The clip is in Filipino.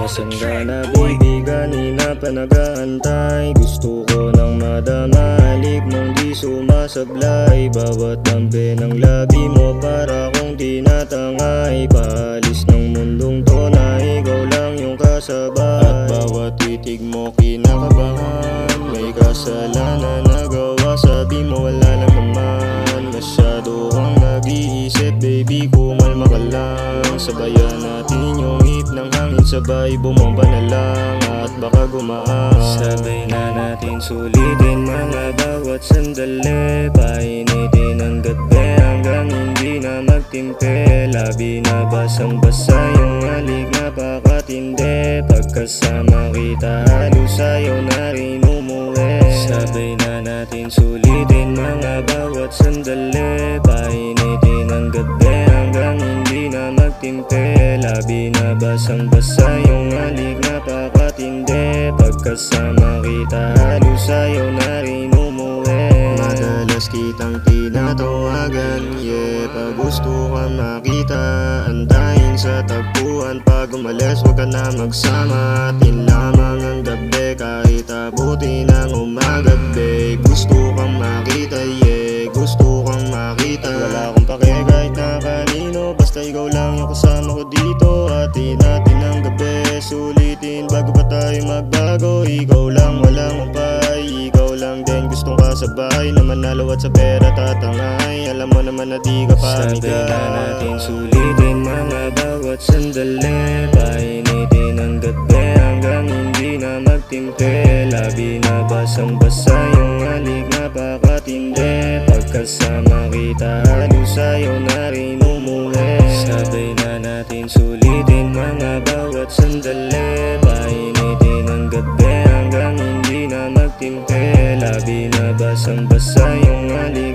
Nasaan ka na baby, kanina pa nag-aantay. Gusto ko nang madama, halik mong di sumasablay. Bawat lampe ng labi mo para kong tinatangay. Paalis ng mundong to na ikaw lang yung kasabay. At bawat titig mo kinakabahan, may kasalanan nagawa, sabi mo wala lang naman. Masyado kang nag-iisip baby, kumalma ka lang. Sabayan natin yung hip ng hangin, sabay bumomba na lang at baka gumaan. Sabay na natin sulitin mga bawat sandali. Painitin ang gabi hanggang hindi na magtimpe. Labi na basang basa yung halik napakatindi. Pagkasama kita halos ayaw na rin umuwi. Sabay na natin sulitin mga bawat sandali. Painitin ang gabi hanggang hindi na magtimpe. Labi na basang basa yung halik napakatindi. Pagkasama kita halos ayaw na rin umuwi. Madalas kitang tinatawagan, yeah. Pag gusto ka makita, antayin sa tagpuan. Pag umalis wag ka na magsama, atin lamang ang gabi. Kahit abuti ng umaga babe, gusto kang makita, yeah. Gusto kang makita. Wala akong pake kahit na kanino, basta ikaw lang yung kasama ko dito. Atin natin ang gabi, sulitin bago pa tayo magbago. Ikaw lang walang umpay, ikaw lang din gustong kasabay. Na manalo at sa pera tatangay, alam mo naman na di ka pamigay. Sabay na natin sulitin mga bawat sandali. Painitin ang gabi hanggang hindi na magtimpe. Labi na basang basa yung halik napakatindi. Pagkasama kita halos ayaw na rin umuwi. Sabay na natin sulitin mga bawat sandali. Painitin ang gabi hanggang hindi na magtimpe. Labi na basang basa yung halik